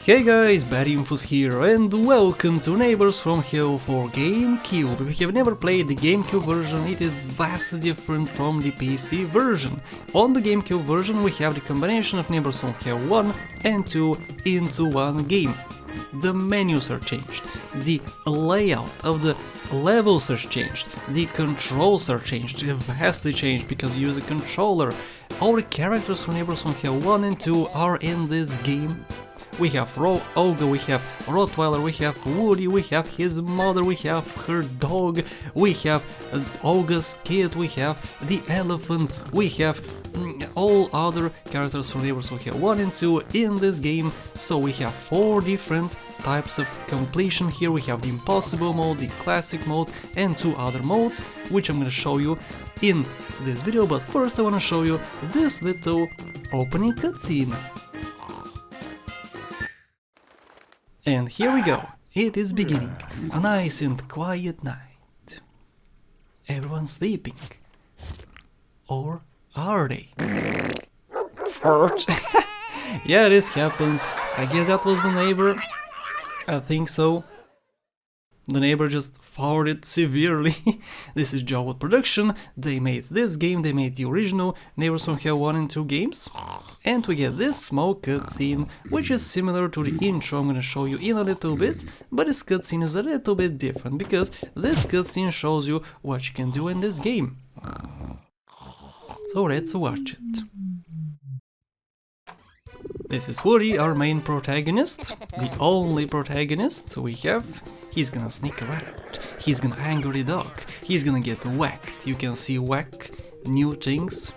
Hey guys, Badinfos here and welcome to Neighbours From Hell for Gamecube. If you have never played the Gamecube version, it is vastly different from the PC version. On the Gamecube version we have the combination of Neighbours From Hell 1 and 2 into one game. The menus are changed, the layout of the levels are changed, the controls are changed, vastly changed because you use a controller. All the characters from Neighbours From Hell 1 and 2 are in this game. We have Olga, we have Rottweiler, we have Woody, we have his mother, we have her dog, we have Olga's kid, we have the elephant, we have all other characters from Neighbours From Hell 1 and 2 in this game. So we have 4 different types of completion here. We have the impossible mode, the classic mode and 2 other modes, which I'm gonna show you in this video. But first I wanna show you this little opening cutscene. And here we go, it is beginning, a nice and quiet night. Everyone's sleeping. Or are they? Fart. Yeah, this happens. I guess that was the neighbor. I think so. The neighbor just farted severely. This is JoWood Productions. They made this game, they made the original Neighbours From Hell 1 and 2 games. And we get this small cutscene, which is similar to the intro I'm gonna show you in a little bit, but this cutscene is a little bit different, because this cutscene shows you what you can do in this game. So let's watch it. This is Woody, our main protagonist, the only protagonist we have. He's gonna sneak around, he's gonna anger the dog, he's gonna get whacked. You can see whack, new things.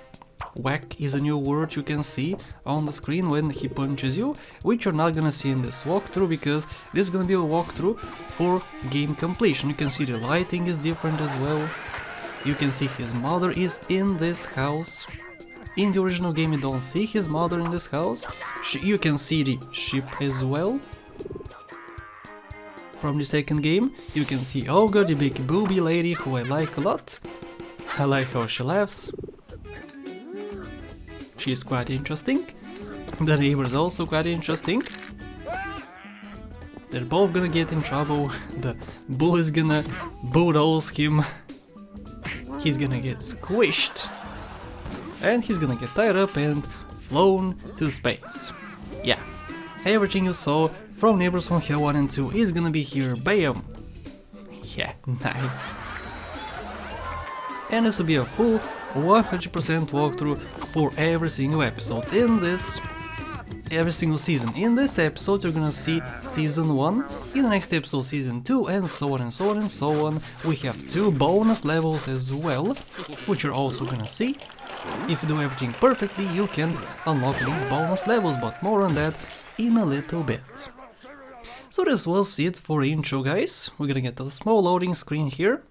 Whack is a new word you can see on the screen when he punches you, which you're not gonna see in this walkthrough, because this is gonna be a walkthrough for game completion. You can see the lighting is different as well. You can see his mother is in this house. In the original game you don't see his mother in this house. You can see the ship as well. From the second game you can see Olga, the big booby lady who I like a lot. I like how she laughs. She's quite interesting. The neighbor is also quite interesting. They're both gonna get in trouble. The bull is gonna bulldoze him. He's gonna get squished. And he's gonna get tied up and flown to space. Yeah, everything you saw from Neighbours From Hell 1 and 2 is gonna be here, bam! Yeah, nice. And this will be a full 100% walkthrough for every single episode in this, every single season. In this episode you're gonna see season 1, in the next episode season 2, and so on and so on and so on. We have 2 bonus levels as well, which you're also gonna see. If you do everything perfectly you can unlock these bonus levels, but more on that in a little bit. So this was it for intro, guys. We're gonna get a small loading screen here.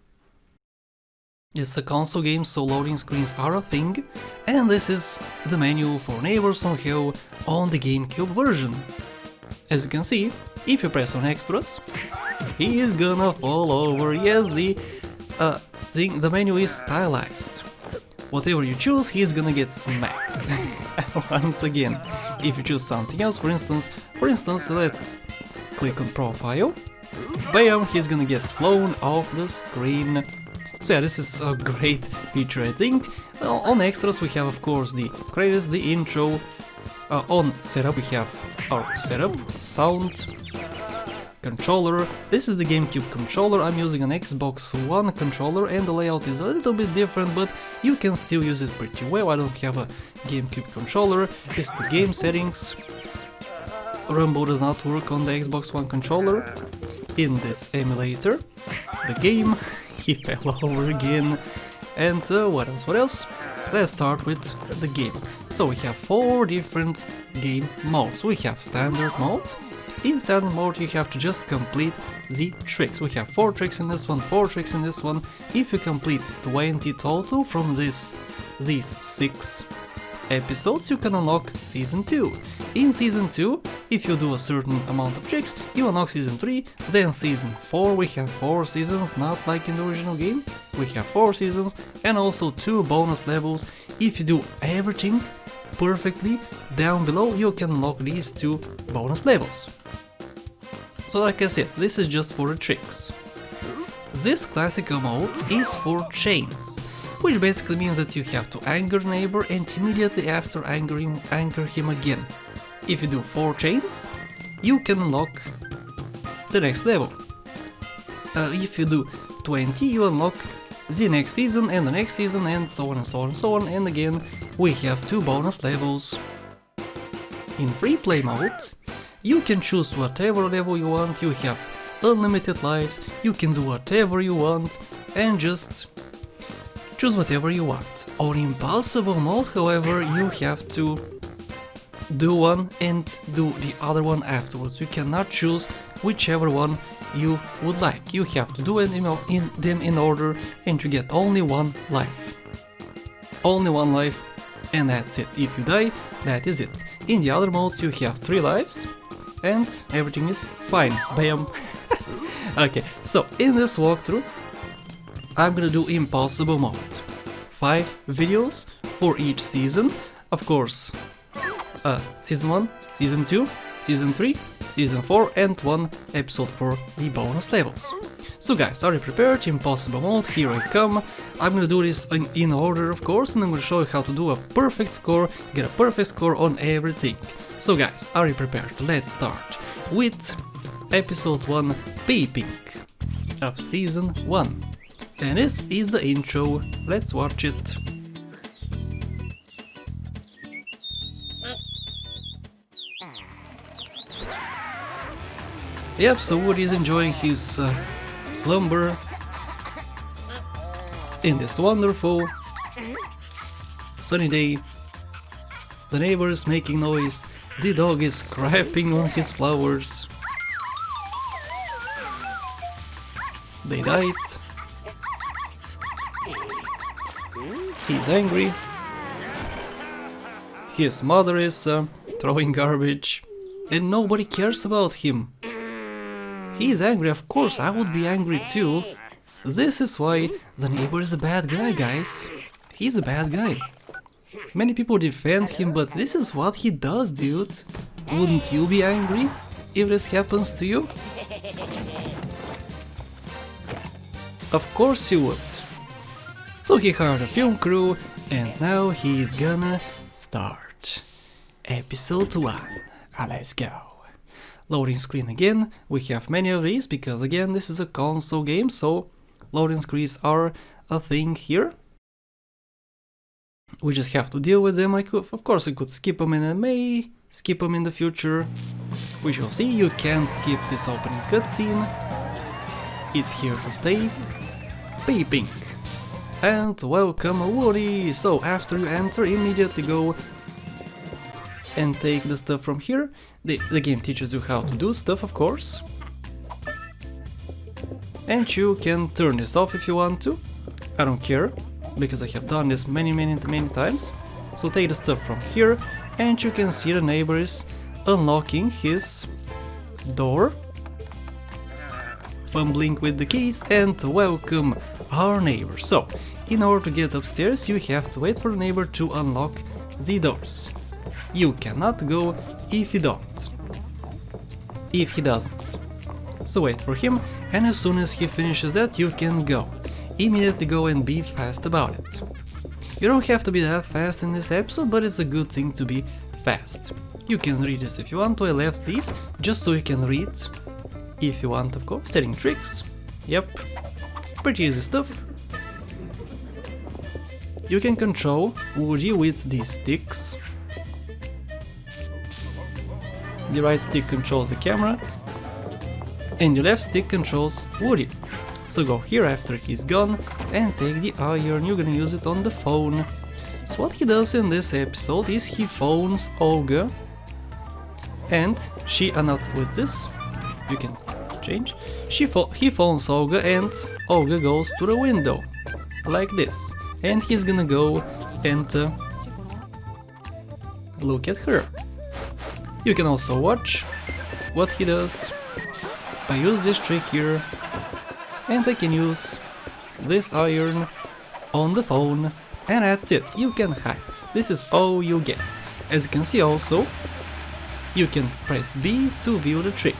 It's a console game, so loading screens are a thing, and this is the menu for Neighbours From Hell on the Gamecube version. As you can see, if you press on extras, he is gonna fall over. Yes, the menu is stylized. Whatever you choose, he's gonna get smacked. Once again, if you choose something else, for instance, let's click on profile. Bam, he's gonna get flown off the screen. So yeah, this is a great feature, I think. On extras we have of course the credits, the intro. On setup we have our setup, sound, controller. This is the GameCube controller. I'm using an Xbox One controller and the layout is a little bit different, but you can still use it pretty well. I don't have a GameCube controller. This is the game settings. Rumble does not work on the Xbox One controller in this emulator. The game, he fell over again. And what else? Let's start with the game. So we have 4 different game modes. We have standard mode. In standard mode you have to just complete the tricks. We have 4 tricks in this one, 4 tricks in this one. If you complete 20 total from these 6 episodes, you can unlock Season 2. In Season 2, if you do a certain amount of tricks, you unlock Season 3, then Season 4. We have 4 seasons, not like in the original game. We have 4 seasons and also 2 bonus levels. If you do everything perfectly, down below you can unlock these 2 bonus levels. So like I said, this is just for the tricks. This classical mode is for chains, which basically means that you have to anger neighbor and immediately after anger him again. If you do 4 chains, you can unlock the next level. If you do 20, you unlock the next season and the next season and so on and so on and so on, and again we have 2 bonus levels. In free play mode, you can choose whatever level you want, you have unlimited lives, you can do whatever you want and just choose whatever you want. On impossible mode, however, you have to do one and do the other one afterwards. You cannot choose whichever one you would like. You have to do them in order and you get only 1 life. Only 1 life and that's it. If you die, that is it. In the other modes you have 3 lives and everything is fine. Bam! Okay, so in this walkthrough I'm gonna do impossible mode. 5 videos for each season. Of course, season 1, season 2, season 3, season 4 and 1 episode for the bonus levels. So guys, are you prepared? Impossible mode, here I come. I'm gonna do this in order of course, and I'm gonna show you how to do a perfect score, get a perfect score on everything. So guys, are you prepared? Let's start with episode 1, Peeping of season 1. And this is the intro, let's watch it. Yep, so Woody is enjoying his slumber in this wonderful sunny day. The neighbor is making noise, the dog is crapping on his flowers. They died. He's angry. His mother is throwing garbage and nobody cares about him. He's angry, of course I would be angry too. This is why the neighbor is a bad guy, guys. He's a bad guy. Many people defend him, but this is what he does, dude. Wouldn't you be angry if this happens to you? Of course you would. So he hired a film crew and now he's gonna start. Episode 1. Let's go. Loading screen again. We have many of these because again this is a console game, so loading screens are a thing here. We just have to deal with them. Of course I could skip them and I may skip them in the future. We shall see. You can't skip this opening cutscene. It's here to stay. Peeping. And welcome Woody. So after you enter, immediately go and take the stuff from here. The game teaches you how to do stuff, of course. And you can turn this off if you want to. I don't care, because I have done this many times. So take the stuff from here and you can see the neighbor is unlocking his door. Fumbling with the keys and welcome our neighbor. So, in order to get upstairs you have to wait for the neighbor to unlock the doors. You cannot go if you don't. If he doesn't. So wait for him and as soon as he finishes that you can go. Immediately go and be fast about it. You don't have to be that fast in this episode, but it's a good thing to be fast. You can read this if you want to. I left these just so you can read. If you want, of course. Setting tricks. Yep. Pretty easy stuff. You can control Woody with these sticks. The right stick controls the camera and the left stick controls Woody. So go here after he's gone and take the iron. You're gonna use it on the phone. So what he does in this episode is he phones Olga and she, not with this, you can change. He phones Olga and Olga goes to the window like this and he's gonna go and look at her. You can also watch what he does. I use this trick here and I can use this iron on the phone and that's it. You can hide. This is all you get. As you can see also, you can press B to view the trick.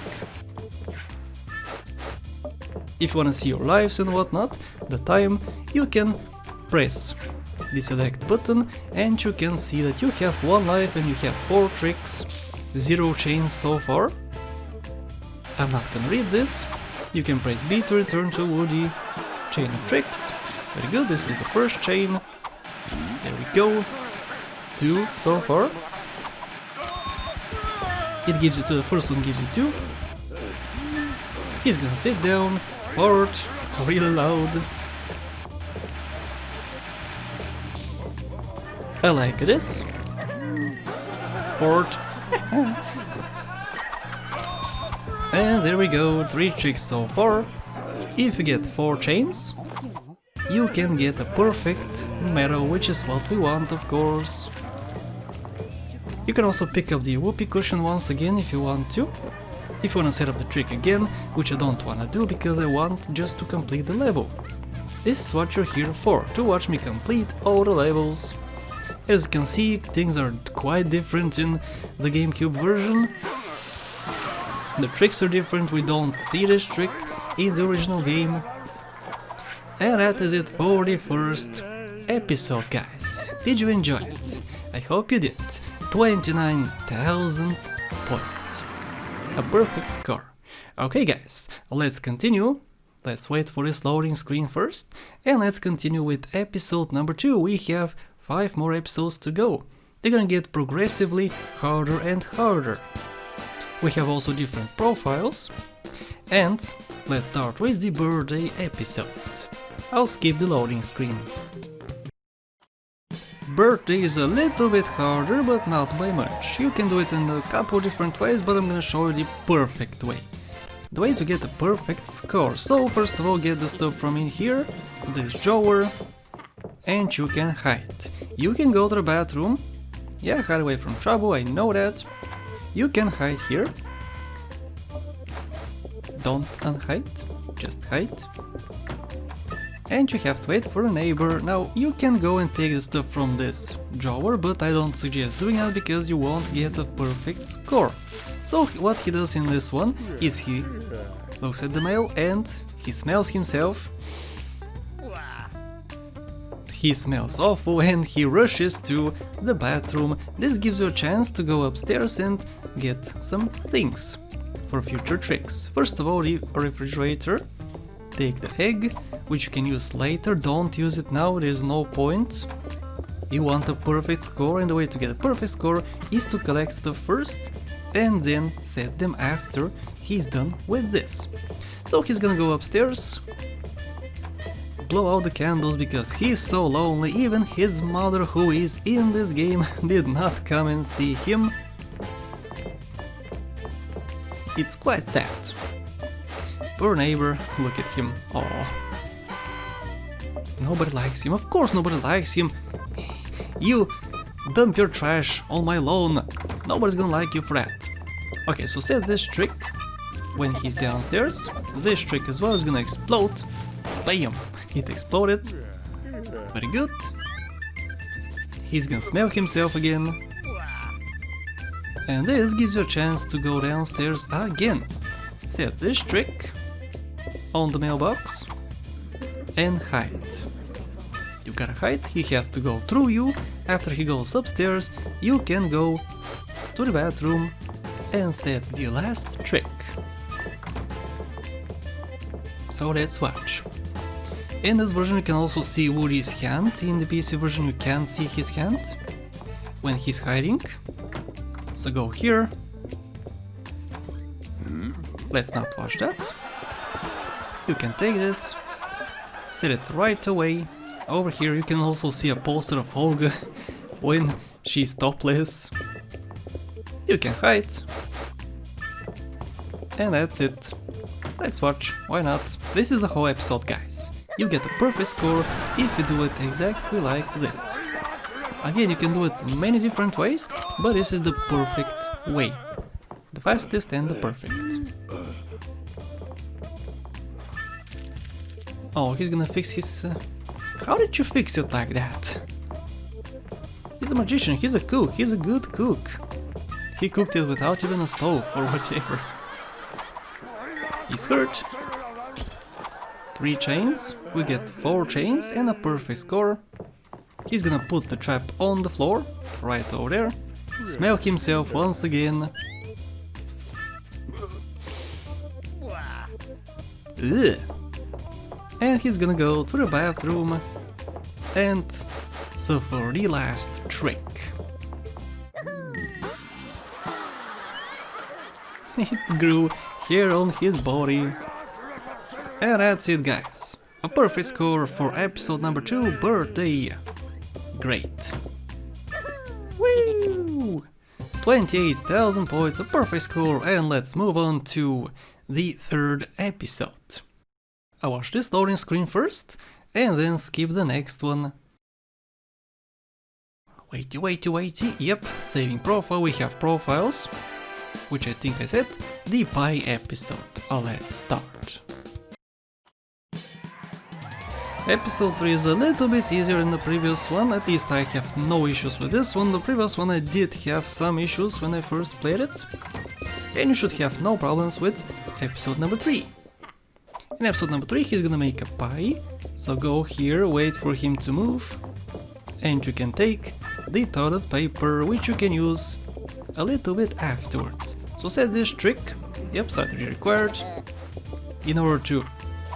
If you wanna see your lives and whatnot, the time, you can press the select button and you can see that you have 1 life and you have 4 tricks, 0 chains so far. I'm not gonna read this. You can press B to return to Woody. Chain of tricks. Very good, this was the first chain. There we go. 2 so far. It gives you 2, the first one gives you 2. He's gonna sit down, fart, really loud. I like this. Fart. And there we go, 3 tricks so far. If you get 4 chains, you can get a perfect medal, which is what we want, of course. You can also pick up the whoopee cushion once again if you want to. If you want to set up the trick again, which I don't want to do because I want just to complete the level. This is what you're here for, to watch me complete all the levels. As you can see, things are quite different in the GameCube version. The tricks are different, we don't see this trick in the original game. And that is it for the first episode, guys. Did you enjoy it? I hope you did. 29,000 points. A perfect score. Okay guys, let's continue. Let's wait for this loading screen first. And let's continue with episode number 2. We have 5 more episodes to go. They're gonna get progressively harder and harder. We have also different profiles. And let's start with the birthday episode. I'll skip the loading screen. Birthday is a little bit harder, but not by much. You can do it in a couple different ways, but I'm gonna show you the perfect way. The way to get a perfect score. So first of all, get the stuff from in here, this drawer, and you can hide. You can go to the bathroom. Yeah, hide away from trouble, I know that. You can hide here. Don't unhide, just hide. And you have to wait for a neighbor. Now you can go and take the stuff from this drawer, but I don't suggest doing that because you won't get a perfect score. So what he does in this one is he looks at the mail and he smells himself. He smells awful and he rushes to the bathroom. This gives you a chance to go upstairs and get some things for future tricks. First of all, the refrigerator. Take the egg, which you can use later. Don't use it now, there's no point. You want a perfect score, and the way to get a perfect score is to collect stuff first and then set them after he's done with this. So he's gonna go upstairs, blow out the candles because he's so lonely. Even his mother, who is in this game, did not come and see him. It's quite sad. Poor neighbor, look at him. Aww. Nobody likes him. Of course nobody likes him. You dump your trash on my lawn. Nobody's gonna like you for that. Okay, so set this trick when he's downstairs. This trick as well is gonna explode. Bam! It exploded. Very good. He's gonna smell himself again. And this gives you a chance to go downstairs again. Set this trick on the mailbox and hide. You gotta hide, he has to go through you. After he goes upstairs, you can go to the bathroom and set the last trick. So let's watch. In this version you can also see Woody's hand. In the PC version you can't see his hand when he's hiding. So go here. Let's not watch that. You can take this, set it right away. Over here you can also see a poster of Olga when she's topless. You can hide. And that's it. Let's watch, why not? This is the whole episode, guys. You get a perfect score if you do it exactly like this. Again, you can do it many different ways, but this is the perfect way. The fastest and the perfect. Oh, he's gonna fix his... How did you fix it like that? He's a magician, he's a cook, he's a good cook. He cooked it without even a stove or whatever. He's hurt. 3 chains, we get 4 chains and a perfect score. He's gonna put the trap on the floor, right over there, smack himself once again. Ugh. And he's gonna go to the bathroom and suffer the last trick. It grew hair on his body. And that's it, guys. A perfect score for episode number 2, birthday. Great. Woo! 28,000 points, a perfect score, and let's move on to the 3rd episode. I watch this loading screen first, and then skip the next one. Waity, yep, saving profile, we have profiles, which I think I said, the pie episode. Let's start. Episode 3 is a little bit easier than the previous one, at least I have no issues with this one. The previous one I did have some issues when I first played it, and you should have no problems with episode number 3. In episode number 3 he's gonna make a pie, so go here, wait for him to move, and you can take the toilet paper, which you can use a little bit afterwards. So set this trick, yep, strategy required. In order to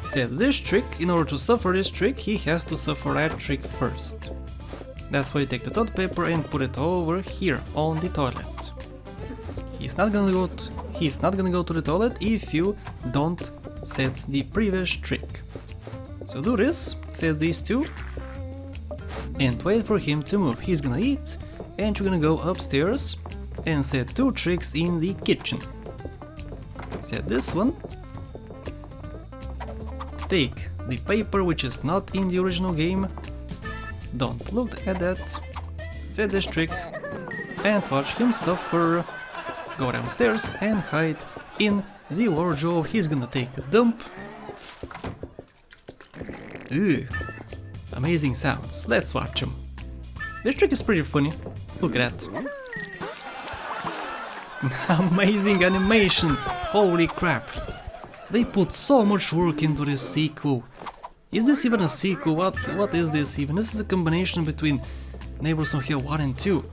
set this trick, in order to suffer this trick, he has to suffer that trick first. That's why you take the toilet paper and put it over here on the toilet. He's not gonna go to the toilet if you don't set the previous trick. So do this, set these two, and wait for him to move. He's gonna eat, and you're gonna go upstairs and set 2 tricks in the kitchen. Set this one. Take the paper, which is not in the original game. Don't look at that. Set this trick and watch him suffer. Go downstairs and hide in the wardrobe. He's gonna take a dump. Ooh, amazing sounds. Let's watch him. This trick is pretty funny. Look at that. Amazing animation. Holy crap. They put so much work into this sequel. Is this even a sequel? What is this even? This is a combination between Neighbours From Hell 1 and 2.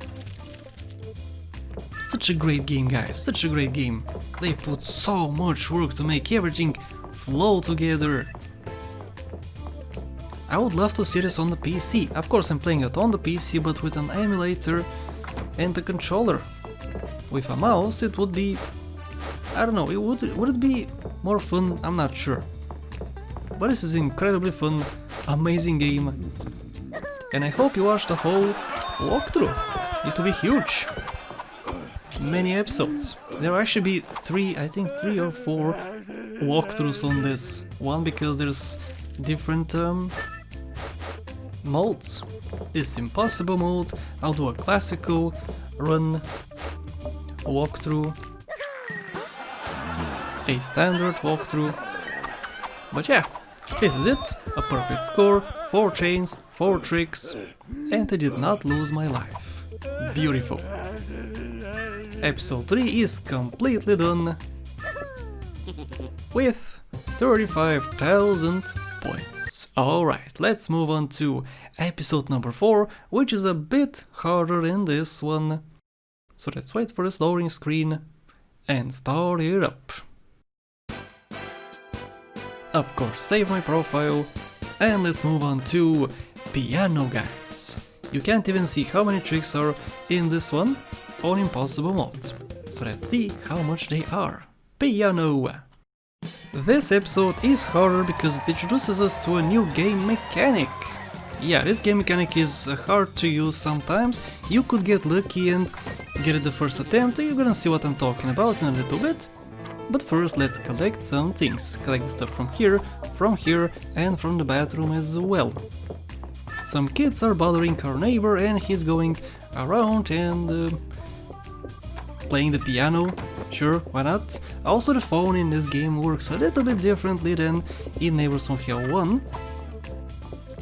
Such a great game, guys, such a great game. They put so much work to make everything flow together. I would love to see this on the PC. Of course I'm playing it on the PC, but with an emulator and a controller. With a mouse it would be... I don't know, would it be more fun? I'm not sure. But this is incredibly fun, amazing game. And I hope you watch the whole walkthrough. It will be huge. Many episodes. There will actually be 3 or 4 walkthroughs on this one, because there's different modes. This impossible mode, I'll do a classical run, a walkthrough, a standard walkthrough. But yeah, this is it, a perfect score, 4 chains, 4 tricks, and I did not lose my life. Beautiful. Episode 3 is completely done with 35,000 points. Alright, let's move on to episode number 4, which is a bit harder than this one. So let's wait for this loading screen and start it up. Of course, save my profile, and let's move on to piano, guys. You can't even see how many tricks are in this one on impossible mode. So let's see how much they are. Piano! This episode is harder because it introduces us to a new game mechanic. Yeah, this game mechanic is hard to use sometimes. You could get lucky and get it the first attempt. You're gonna see what I'm talking about in a little bit. But first let's collect some things. Collect stuff from here, and from the bathroom as well. Some kids are bothering our neighbor and he's going around and playing the piano. Sure, why not? Also the phone in this game works a little bit differently than in Neighbours From Hell 1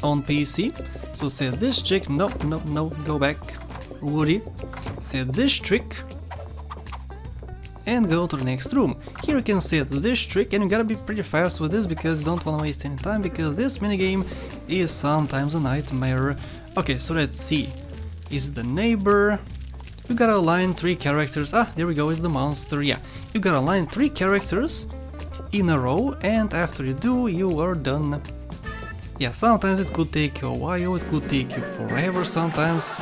on PC. So set this trick, no, go back, Woody. Set this trick, and go to the next room. Here you can set this trick, and you gotta be pretty fast with this because you don't wanna waste any time, because this minigame is sometimes a nightmare. Okay, so let's see. Is the neighbor... You gotta align 3 characters. Ah, there we go, is the monster, yeah. You gotta align 3 characters in a row, and after you do, you are done. Yeah, sometimes it could take you a while, it could take you forever, sometimes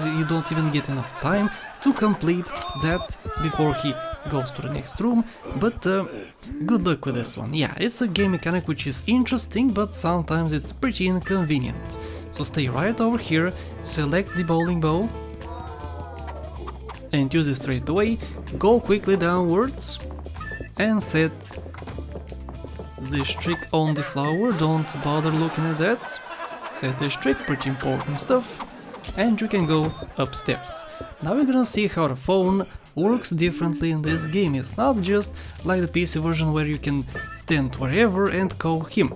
you don't even get enough time to complete that before he goes to the next room, but good luck with this one. Yeah, it's a game mechanic which is interesting, but sometimes it's pretty inconvenient. So stay right over here, select the bowling ball, and use it straight away, go quickly downwards, and set this trick on the flower, don't bother looking at that. Set this trick, pretty important stuff, and you can go upstairs. Now we're gonna see how the phone works differently in this game. It's not just like the PC version where you can stand wherever and call him.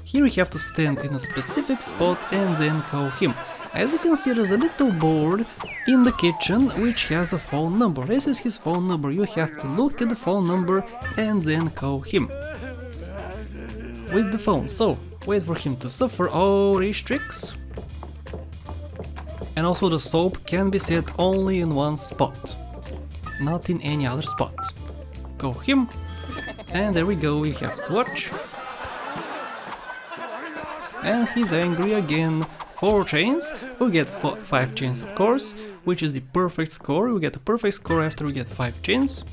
Here you have to stand in a specific spot and then call him. As you can see, there's a little board in the kitchen which has a phone number. This is his phone number, you have to look at the phone number and then call him with the phone. So wait for him to suffer all these tricks. And also the soap can be set only in one spot, not in any other spot. Call him, and there we go, you have to watch. And he's angry again. 4 chains, we get 5 chains of course, which is the perfect score. We get a perfect score after we get 5 chains.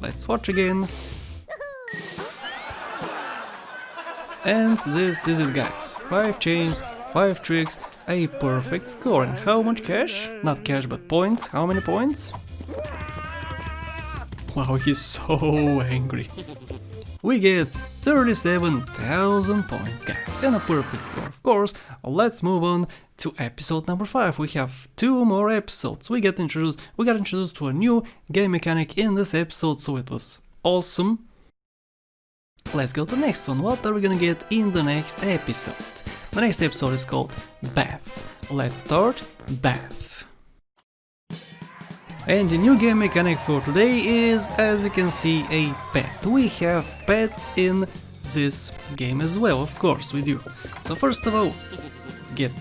Let's watch again. And this is it, guys. 5 chains, 5 tricks, a perfect score. And how much cash? Not cash, but points. How many points? Wow, he's so angry. We get 37,000 points, guys, and a perfect score. Of course, let's move on to episode number 5. We have 2 more episodes. We got introduced to a new game mechanic in this episode, so it was awesome. Let's go to the next one. What are we gonna get in the next episode? The next episode is called Bath. Let's start Bath. And the new game mechanic for today is, as you can see, a pet. We have pets in this game as well, of course we do. So first of all, get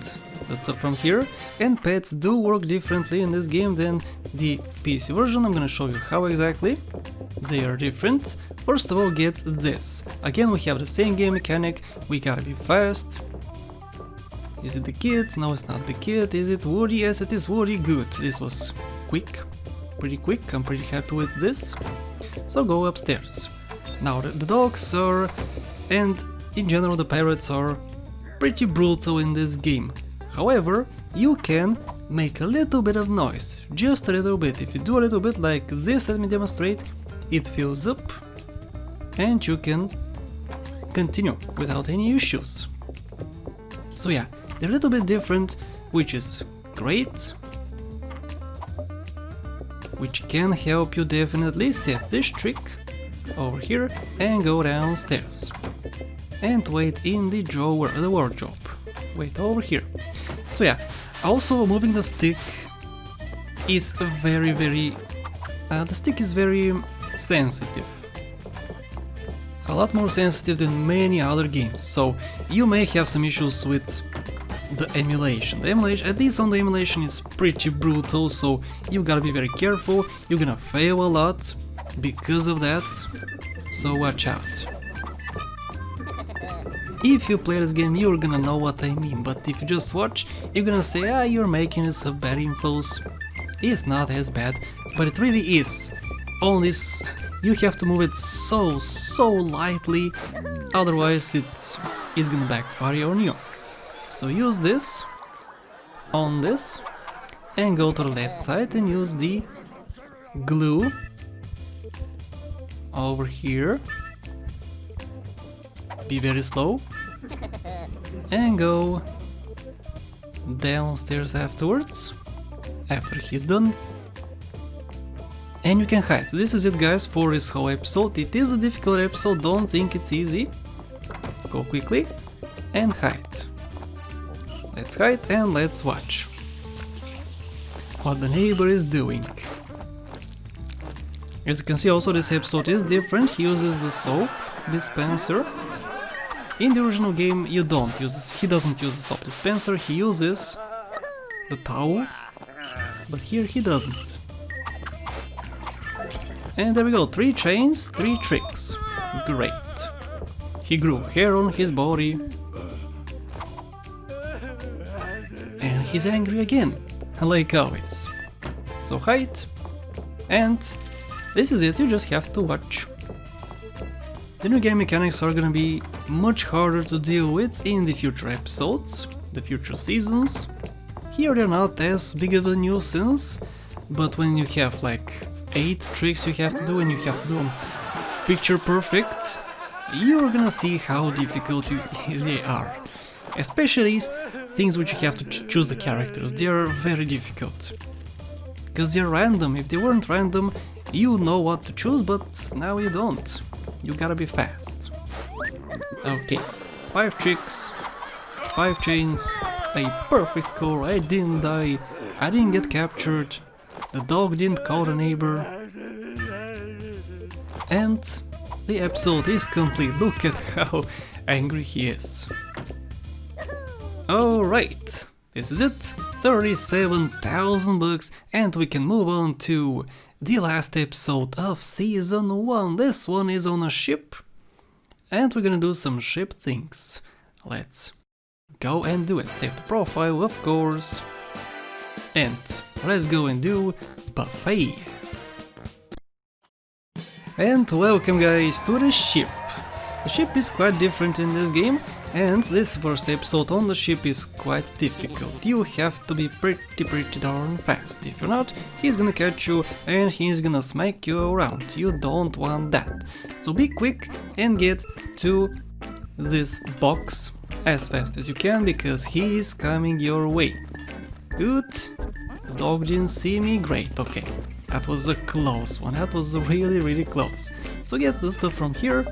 the stuff from here, and pets do work differently in this game than the PC version. I'm gonna show you how exactly they are different. First of all, get this. Again, we have the same game mechanic, we gotta be fast. Is it the kid? No, it's not the kid. Is it Woody? Yes, it is Woody. Good. This was quick. Pretty quick. I'm pretty happy with this. So go upstairs. Now the dogs are, and in general the parrots are pretty brutal in this game. However, you can make a little bit of noise. Just a little bit. If you do a little bit like this, let me demonstrate. It fills up and you can continue without any issues. So yeah, they're a little bit different, which is great, which can help you definitely. Set this trick over here and go downstairs and wait in the drawer, the wardrobe. Wait over here. So yeah, also moving the stick is very the stick is very sensitive. A lot more sensitive than many other games, so you may have some issues with the emulation. The emulation, at least on the emulation, is pretty brutal, so you gotta be very careful. You're gonna fail a lot because of that, so watch out. If you play this game, you're gonna know what I mean, but if you just watch, you're gonna say, ah, you're making this a Badinfos. It's not as bad, but it really is. Only you have to move it so lightly, otherwise it is gonna backfire on you. So use this on this and go to the left side and use the glue over here. Be very slow and go downstairs afterwards, after he's done. And you can hide. This is it, guys, for this whole episode. It is a difficult episode, don't think it's easy. Go quickly and hide. Let's hide and let's watch what the neighbor is doing. As you can see also this episode is different, he uses the soap dispenser. In the original game he doesn't use the soap dispenser, he uses the towel, but here he doesn't. And there we go, 3 chains, 3 tricks. Great. He grew hair on his body. And he's angry again, like always. So hide, and this is it, you just have to watch. The new game mechanics are gonna be much harder to deal with in the future episodes, the future seasons. Here they're not as big of a nuisance, but when you have like 8 tricks you have to do and you have to do them picture perfect, you're gonna see how difficult they are. Especially things which you have to choose the characters, they are very difficult. Because they're random, if they weren't random, you know what to choose, but now you don't. You gotta be fast. Okay, 5 tricks, 5 chains, a perfect score, I didn't die, I didn't get captured, the dog didn't call the neighbor, and the episode is complete. Look at how angry he is. Alright, this is it, 37,000 bucks, and we can move on to the last episode of Season 1. This one is on a ship, and we're gonna do some ship things. Let's go and do it. Save the profile, of course, and let's go and do buffet. And welcome guys to the ship. The ship is quite different in this game, and this first episode on the ship is quite difficult. You have to be pretty darn fast. If you're not, he's gonna catch you and he's gonna smack you around. You don't want that. So be quick and get to this box as fast as you can, because he is coming your way. Good. The dog didn't see me. Great. Okay. That was a close one. That was really close. So get the stuff from here.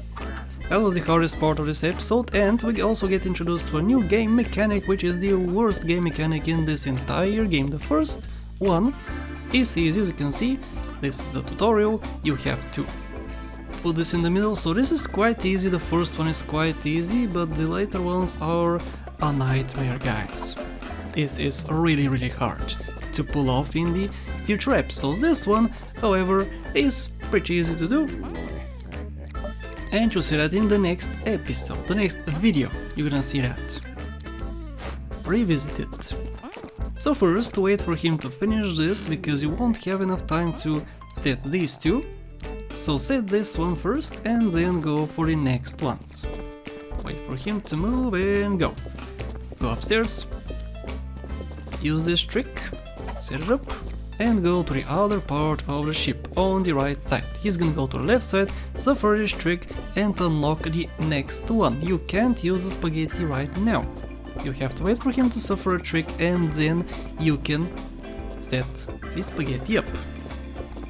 That was the hardest part of this episode, and we also get introduced to a new game mechanic, which is the worst game mechanic in this entire game. The first one is easy, as you can see. This is a tutorial, you have to put this in the middle, so this is quite easy. The first one is quite easy, but the later ones are a nightmare, guys. This is really hard to pull off in the future episodes. This one, however, is pretty easy to do. And you'll see that in the next episode, the next video, you're gonna see that. Revisit it. So first, wait for him to finish this, because you won't have enough time to set these two. So set this one first, and then go for the next ones. Wait for him to move and go. Go upstairs. Use this trick, set it up, and go to the other part of the ship on the right side. He's gonna go to the left side, suffer this trick, and unlock the next one. You can't use the spaghetti right now. You have to wait for him to suffer a trick, and then you can set the spaghetti up.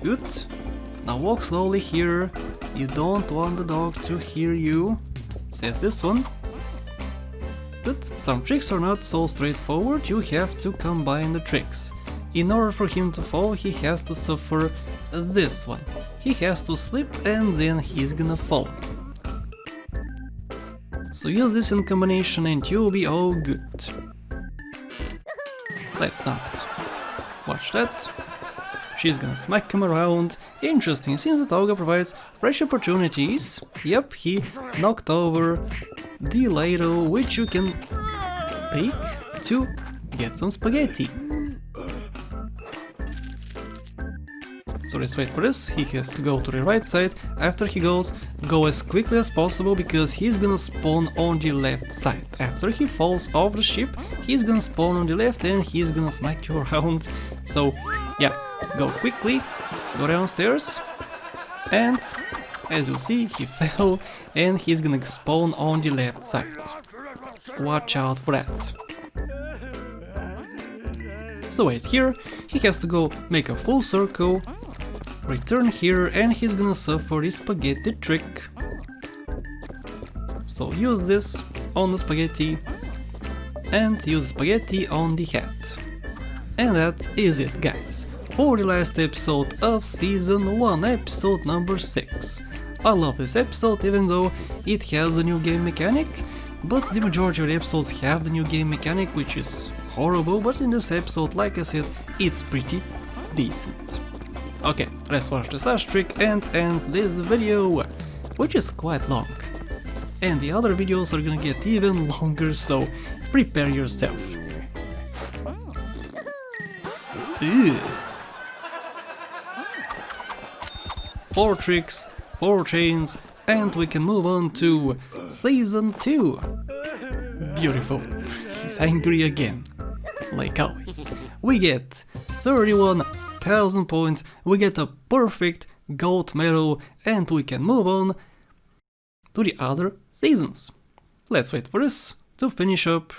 Good. Now walk slowly here. You don't want the dog to hear you. Set this one. Good. Some tricks are not so straightforward. You have to combine the tricks. In order for him to fall, he has to suffer this one. He has to slip and then he's gonna fall. So use this in combination and you'll be all good. Let's not watch that. She's gonna smack him around. Interesting, seems that Olga provides fresh opportunities. Yep, he knocked over the ladle, which you can pick to get some spaghetti. So let's wait for this. He has to go to the right side. After he goes, go as quickly as possible, because he's gonna spawn on the left side. After he falls off the ship, he's gonna spawn on the left and he's gonna smack you around. So yeah, go quickly, go downstairs, and as you see, he fell and he's gonna spawn on the left side. Watch out for that. So wait here, he has to go make a full circle, return here, and he's gonna suffer the spaghetti trick. So use this on the spaghetti and use spaghetti on the hat. And that is it, guys. for the last episode of Season 1, episode number 6. I love this episode even though it has the new game mechanic, but the majority of the episodes have the new game mechanic, which is horrible, but in this episode, like I said, it's pretty decent. Okay, let's watch the slash trick and end this video, which is quite long. And the other videos are gonna get even longer, so prepare yourself. Ew. 4 tricks, 4 chains, and we can move on to Season 2. Beautiful. He's angry again. Like always. We get 31,000 points, we get a perfect gold medal, and we can move on to the other seasons. Let's wait for this to finish up,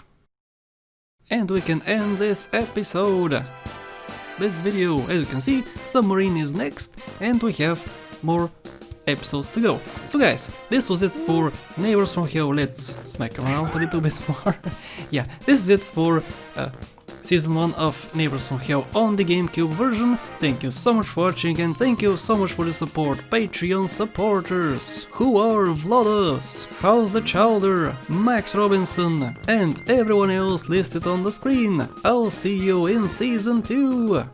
and we can end this episode. This video, as you can see, Submarine is next, and we have more episodes to go. So guys, this was it for Neighbours From Hell. Let's smack around a little bit more. Yeah, this is it for Season 1 of Neighbours From Hell on the GameCube version. Thank you so much for watching, and thank you so much for the support, Patreon supporters, who are Vlodos, House the Chowder, Max Robinson, and everyone else listed on the screen. I'll see you in Season 2!